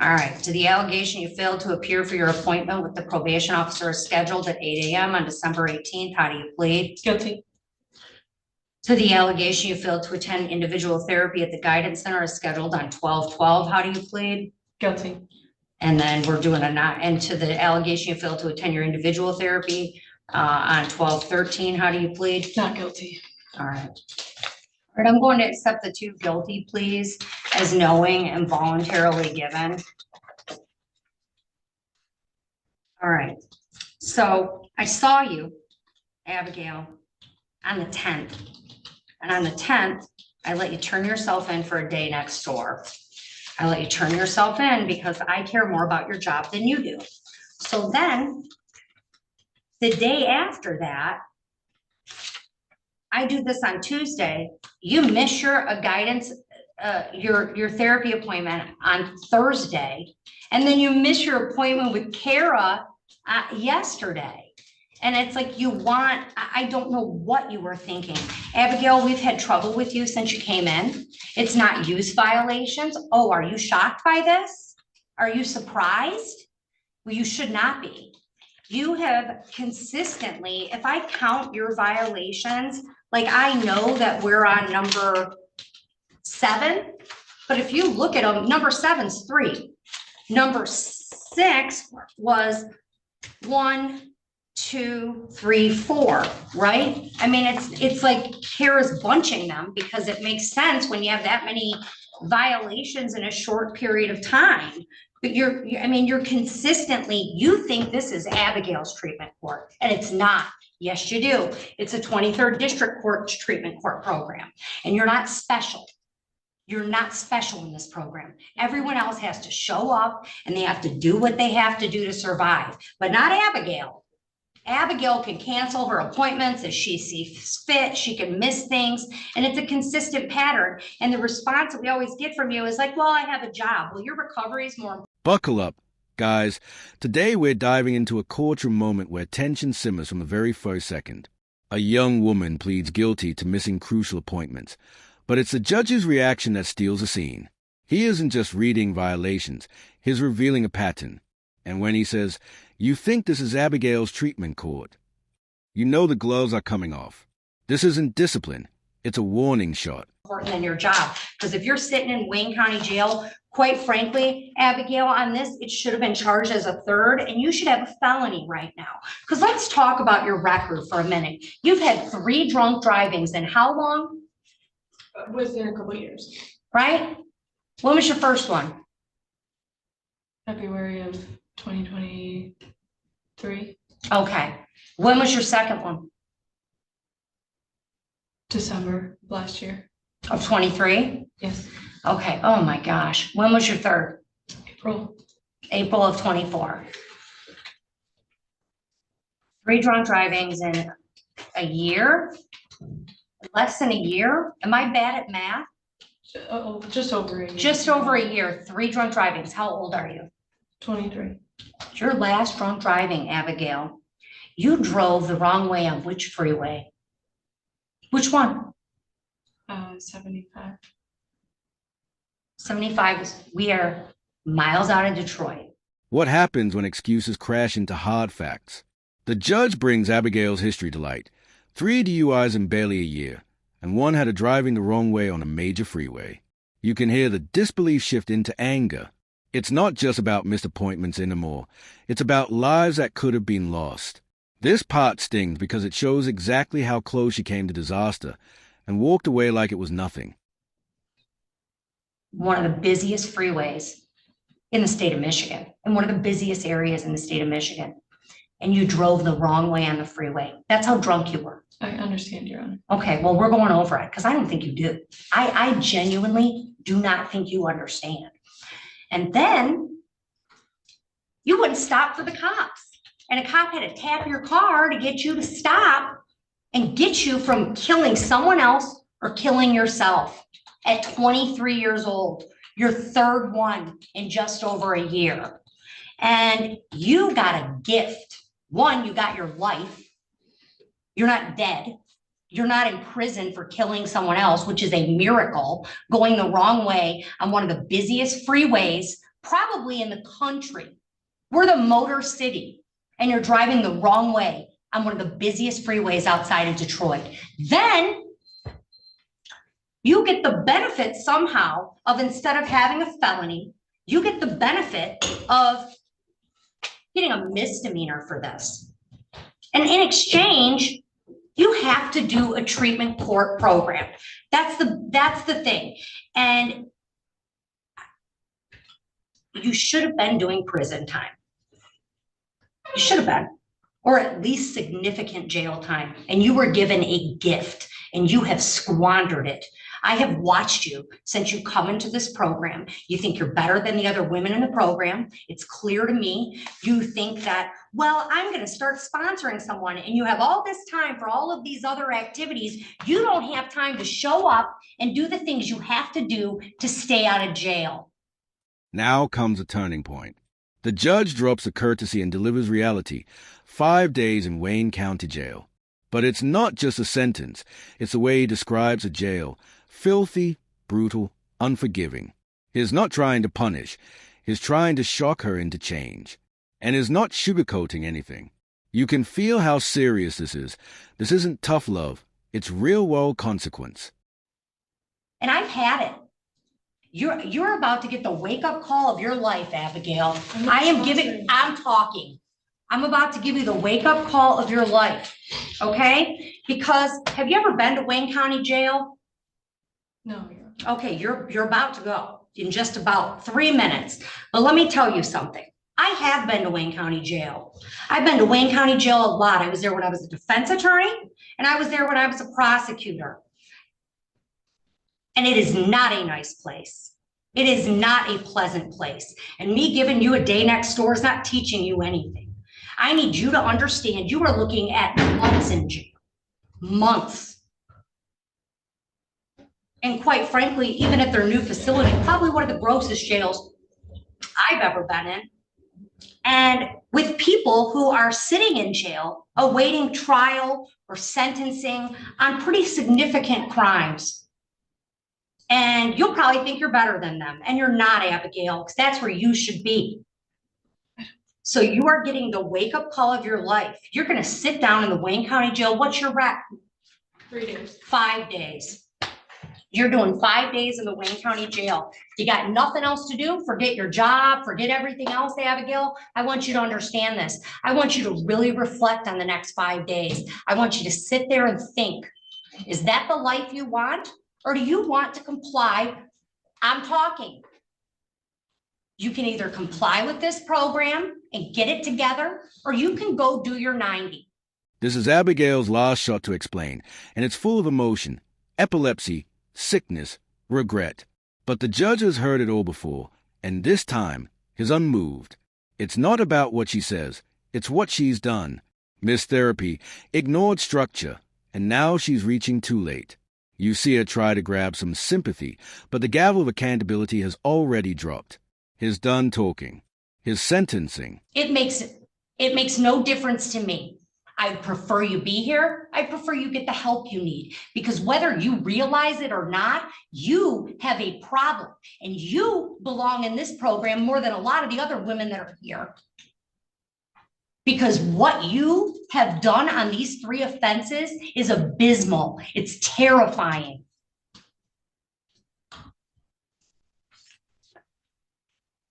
All right, to the allegation you failed to appear for your appointment with the probation officer scheduled at 8 a.m. on December 18th, how do you plead? Guilty. To the allegation you failed to attend individual therapy at the guidance center as scheduled on 12/12, how do you plead? Guilty. And then we're doing a not, and to the allegation you failed to attend your individual therapy on 12/13, how do you plead? Not guilty. All right. All right, I'm going to accept the two guilty pleas as knowing and voluntarily given. All right, so I saw you, Abigail, on the 10th. And on the 10th, I let you turn yourself in for a day next door. I let you turn yourself in because I care more about your job than you do. So then, the day after that, I do this on Tuesday. You miss your guidance, your therapy appointment on Thursday, and then you miss your appointment with Kara yesterday. And it's like you want, I don't know what you were thinking. Abigail, we've had trouble with you since you came in. It's not use violations. Oh, are you shocked by this? Are you surprised? Well, you should not be. You have consistently, if I count your violations, like I know that we're on number 7, but if you look at them, number 7's 3. Number 6 was 1, 2, 3, 4, right? I mean, it's like Kara's bunching them because it makes sense when you have that many violations in a short period of time. But you're consistently, you think this is Abigail's treatment court, and it's not. Yes, you do. It's a 23rd District Court treatment court program, and you're not special. You're not special in this program. Everyone else has to show up, and they have to do what they have to do to survive, but not Abigail. Abigail can cancel her appointments as she sees fit. She can miss things, and it's a consistent pattern. And the response that we always get from you is like, well, I have a job. Well, your recovery is more important. Buckle up, guys. Today we're diving into a courtroom moment where tension simmers from the very first second. A young woman pleads guilty to missing crucial appointments, but it's the judge's reaction that steals the scene. He isn't just reading violations, he's revealing a pattern. And when he says, "You think this is Abigail's treatment court," you know the gloves are coming off. This isn't discipline, it's a warning shot. Important than your job, because if you're sitting in Wayne County Jail, quite frankly, Abigail, on this, it should have been charged as a 3rd, and you should have a felony right now. Because let's talk about your record for a minute. You've had 3 drunk drivings in how long? Within a couple of years. Right? When was your first one? February of 2023. Okay. When was your second one? December last year. Of 23? Yes. Okay. Oh my gosh. When was your third? April. April of 24. 3 drunk drivings in a year? Less than a year? Am I bad at math? Oh, just over a year. Just over a year. 3 drunk drivings. How old are you? 23. Your last drunk driving, Abigail, you drove the wrong way on which freeway? Which one? 75. 75. We are miles out of Detroit. What happens when excuses crash into hard facts? The judge brings Abigail's history to light. 3 DUIs in barely a year, and 1 had her driving the wrong way on a major freeway. You can hear the disbelief shift into anger. It's not just about missed appointments anymore. It's about lives that could have been lost. This part stings because it shows exactly how close she came to disaster and walked away like it was nothing. One of the busiest freeways in the state of Michigan, and one of the busiest areas in the state of Michigan. And you drove the wrong way on the freeway. That's how drunk you were. I understand, Your Honor. Okay, well, we're going over it because I don't think you do. I genuinely do not think you understand. And then you wouldn't stop for the cops. And a cop had to tap your car to get you to stop and get you from killing someone else or killing yourself at 23 years old, your 3rd one in just over a year. And you got a gift. One, you got your life. You're not dead. You're not in prison for killing someone else, which is a miracle, going the wrong way on one of the busiest freeways probably in the country. We're the Motor City, and you're driving the wrong way on one of the busiest freeways outside of Detroit. Then you get the benefit somehow of, instead of having a felony, you get the benefit of getting a misdemeanor for this. And in exchange, you have to do a treatment court program. That's the thing. And you should have been doing prison time. You should have been, or at least significant jail time. And you were given a gift and you have squandered it. I have watched you since you come into this program. You think you're better than the other women in the program. It's clear to me. You think that, well, I'm going to start sponsoring someone, and you have all this time for all of these other activities. You don't have time to show up and do the things you have to do to stay out of jail. Now comes a turning point. The judge drops a courtesy and delivers reality. 5 days in Wayne County Jail. But it's not just a sentence. It's the way he describes a jail. Filthy, brutal, unforgiving. He's not trying to punish. He's trying to shock her into change. And is not sugarcoating anything. You can feel how serious this is. This isn't tough love. It's real-world consequence. And I've had it. You're about to get the wake-up call of your life, Abigail. I'm talking. I'm about to give you the wake-up call of your life, okay? Because have you ever been to Wayne County Jail? No. Okay, you're about to go in just about 3 minutes. But let me tell you something. I have been to Wayne County Jail. I've been to Wayne County Jail a lot. I was there when I was a defense attorney, and I was there when I was a prosecutor. And it is not a nice place. It is not a pleasant place. And me giving you a day next door is not teaching you anything. I need you to understand you are looking at months in jail. Months. And quite frankly, even at their new facility, probably one of the grossest jails I've ever been in. And with people who are sitting in jail, awaiting trial or sentencing on pretty significant crimes. And you'll probably think you're better than them. And you're not, Abigail, because that's where you should be. So you are getting the wake-up call of your life. You're going to sit down in the Wayne County Jail. What's your rec? 3 days. 5 days. You're doing 5 days in the Wayne County Jail. You got nothing else to do. Forget your job. Forget everything else, Abigail. I want you to understand this. I want you to really reflect on the next 5 days. I want you to sit there and think, is that the life you want? Or do you want to comply? I'm talking. You can either comply with this program and get it together, or you can go do your 90. This is Abigail's last shot to explain, and it's full of emotion, epilepsy, sickness, regret. But the judge has heard it all before, and this time is unmoved. It's not about what she says, it's what she's done. Missed therapy, ignored structure, and now she's reaching too late. You see her try to grab some sympathy, but the gavel of accountability has already dropped. He's done talking. His sentencing. It makes no difference to me. I'd prefer you be here. I prefer you get the help you need, because whether you realize it or not, you have a problem, and you belong in this program more than a lot of the other women that are here. Because what you have done on these 3 offenses is abysmal. It's terrifying.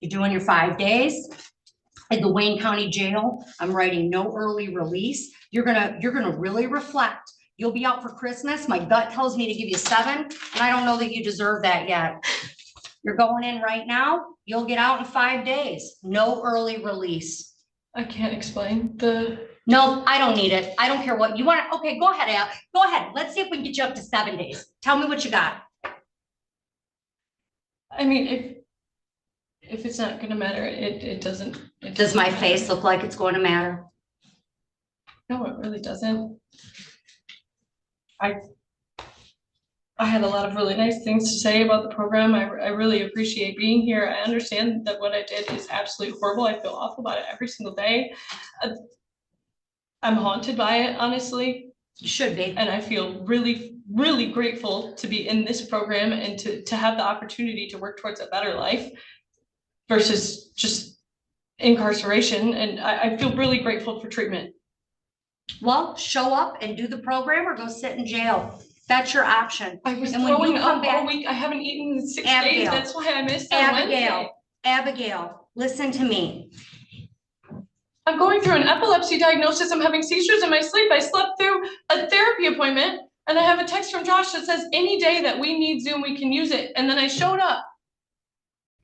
You're doing your 5 days in the Wayne County Jail. I'm writing no early release. You're gonna really reflect. You'll be out for Christmas. My gut tells me to give you 7, and I don't know that you deserve that yet. You're going in right now. You'll get out in 5 days. No early release. I can't explain the. No, I don't need it. I don't care what you want. Okay, go ahead, Al. Go ahead. Let's see if we can get you up to 7 days. Tell me what you got. I mean, if it's not going to matter, it doesn't. Does my face look like it's going to matter? No, it really doesn't. I had a lot of really nice things to say about the program. I really appreciate being here. I understand that what I did is absolutely horrible. I feel awful about it every single day. I'm haunted by it, honestly. You should be. And I feel really, really grateful to be in this program and to have the opportunity to work towards a better life. versus just incarceration. And I feel really grateful for treatment. Well, show up and do the program or go sit in jail. That's your option. I was And when you throwing come up back- all week. I haven't eaten in 6 Abigail. days. That's why I missed on Wednesday. Abigail, listen to me. I'm going through an epilepsy diagnosis. I'm having seizures in my sleep. I slept through a therapy appointment, and I have a text from Josh that says any day that we need Zoom, we can use it. And then I showed up.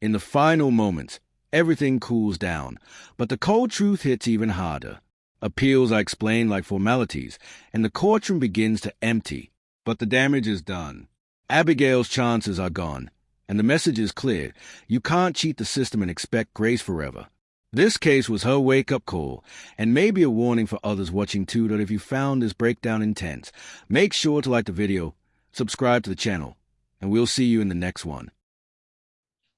In the final moments, everything cools down, but the cold truth hits even harder. Appeals are explained like formalities, and the courtroom begins to empty. But the damage is done. Abigail's chances are gone, and the message is clear. You can't cheat the system and expect grace forever. This case was her wake-up call, and maybe a warning for others watching too that if you found this breakdown intense, make sure to like the video, subscribe to the channel, and we'll see you in the next one.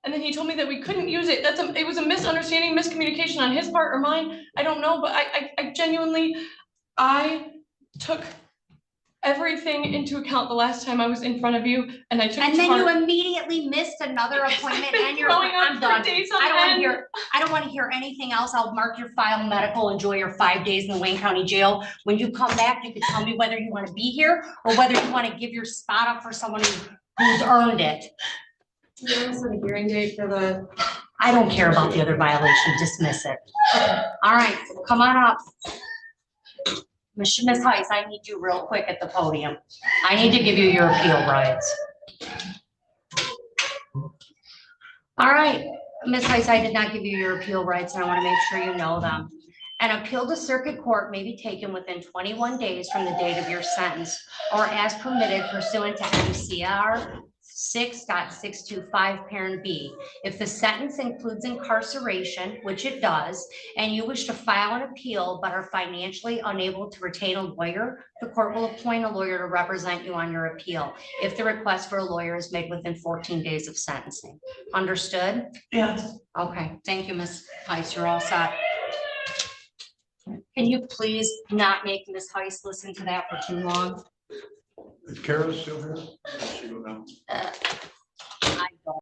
And then he told me that we couldn't use it. It was a misunderstanding, miscommunication on his part or mine. I don't know, but I genuinely, I took everything into account the last time I was in front of you, and I took it And to then you heart. immediately missed another appointment I've been and you're, throwing up I'm for done. days on I don't want to end. hear, I don't want to hear anything else. I'll mark your file medical, enjoy your 5 days in the Wayne County Jail. When you come back, you can tell me whether you want to be here or whether you want to give your spot up for someone who's earned it. You want to set a hearing date for the, I don't care about the other violation, dismiss it. All right, come on up. Ms. Heiss, I need you real quick at the podium. I need to give you your appeal rights. All right, Ms. Heiss, I did not give you your appeal rights, and I want to make sure you know them. An appeal to circuit court may be taken within 21 days from the date of your sentence, or as permitted pursuant to MCR 6.625 parent B. If the sentence includes incarceration, which it does, and you wish to file an appeal but are financially unable to retain a lawyer, the court will appoint a lawyer to represent you on your appeal if the request for a lawyer is made within 14 days of sentencing. Understood? Yes. Okay, thank you, Ms. Heiss, you're all set. Can you please not make Ms. Heiss listen to that for too long? Is Kara still here? She go down. I don't.